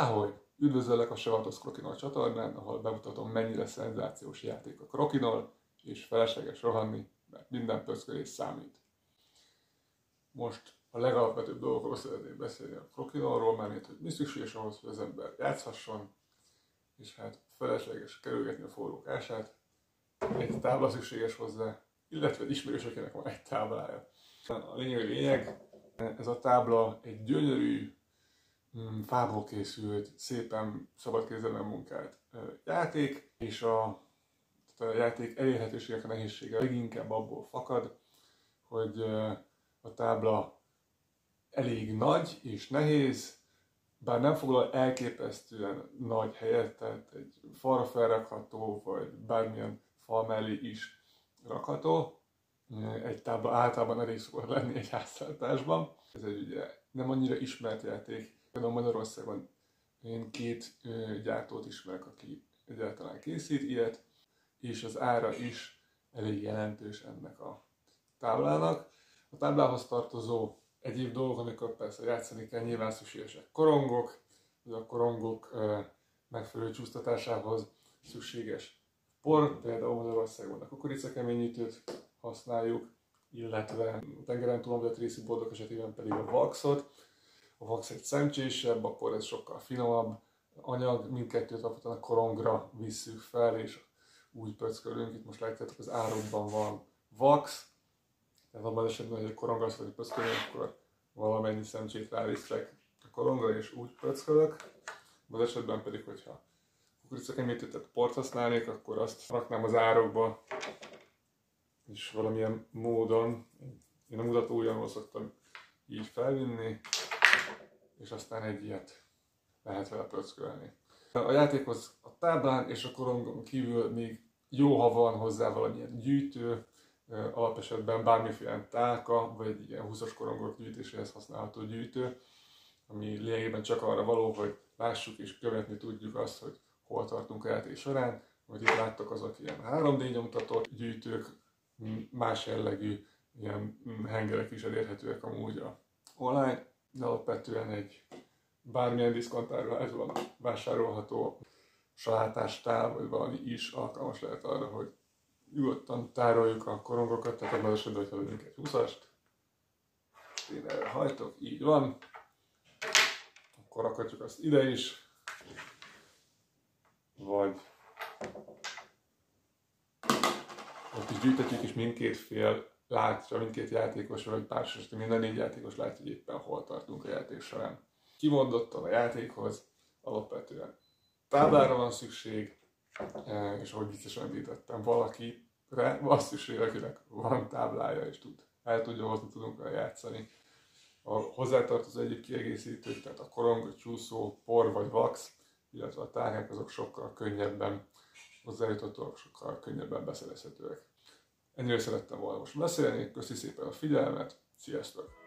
Ahogy! Üdvözöllek a Sevatos Krokinol csatornán, ahol bemutatom, mennyire szenzációs játék a Krokinol, és felesleges rohanni, mert minden pöckölés számít. Most a legalapvetőbb dolgokról szeretnék beszélni a Krokinolról, mármint, hogy mi szükséges ahhoz, hogy az ember játszhasson, és hát felesleges kerülgetni a forró kását, egy tábla szükséges hozzá, illetve ismerősökének van egy táblája. A lényeg, ez a tábla egy gyönyörű, fából készült, szépen szabadkézzel munkált játék, és a játék elérhetőségek a nehézsége leginkább abból fakad, hogy a tábla elég nagy és nehéz, bár nem foglal elképesztően nagy helyet, tehát egy falra felrakható, vagy bármilyen fal mellé is rakható. Egy tábla általában elég szokott lenni egy háztartásban. Ez egy ugye nem annyira ismert játék. Például Magyarországon én két gyártót ismerek, aki egyáltalán készít ilyet, és az ára is elég jelentős ennek a táblának. A táblához tartozó egyéb dolgok, amikor persze játszani kell, nyilván szükségesek korongok, hogy a korongok megfelelő csúsztatásához szükséges por, például Magyarországon a kukoricakeményítőt használjuk, illetve a tengeren túlonvett részi bordok esetében pedig a vaxot. A vax egy szemcsésebb, a por ez sokkal finomabb anyag, mindkettőt alapvetően a korongra visszük fel, és úgy pöckölünk. Itt most látjátok, az árokban van vax, tehát abban esetben, hogy a korongra azt mondjuk pöckölni, akkor valamennyi szemcsét ráviszek a korongra, és úgy pöckölök. Az esetben pedig, hogyha kukoricakeményítőt, port használnék, akkor azt raknám az árokba, és valamilyen módon, én a mutató ujjamról szoktam így felvinni, és aztán egy ilyet lehet vele pöckölni. A játékhoz a táblán és a korongon kívül még jó, ha van hozzá valamilyen gyűjtő, alapesetben bármiféle tálka, vagy egy ilyen 20-as korongok gyűjtéséhez használható gyűjtő, ami lényegében csak arra való, hogy lássuk és követni tudjuk azt, hogy hol tartunk a játék során. Amit itt láttok, azok ilyen 3D nyomtatott gyűjtők, más jellegű ilyen hengerek is elérhetőek amúgy a online, de alapvetően egy bármilyen diszkontárral ez van vásárolható salátástál, vagy valami is alkalmas lehet arra, hogy nyugodtan tároljuk a korongokat, tehát abban az esetben, hogyha lövünk egy 20-ast, én erre hajtok, így van, akkor rakhatjuk azt ide is, vagy ott is gyűjtetjük, és mindkét fél látja, mindkét játékos, vagy társas, minden 4 játékos látja, hogy éppen hol tartunk a játék során. Kimondottan a játékhoz alapvetően táblára van szükség, és ahogy biztosan említettem, valakire van szükség, akinek van táblája, és el tudja hozni, tudunk játszani. A hozzátartozó egyéb kiegészítők, tehát a korong, a csúszó, por vagy vax, illetve a tálkák, azok sokkal könnyebben hozzájuthatóak, sokkal könnyebben beszerezhetőek. Ennyire szerettem volna most beszélni, köszi szépen a figyelmet, sziasztok!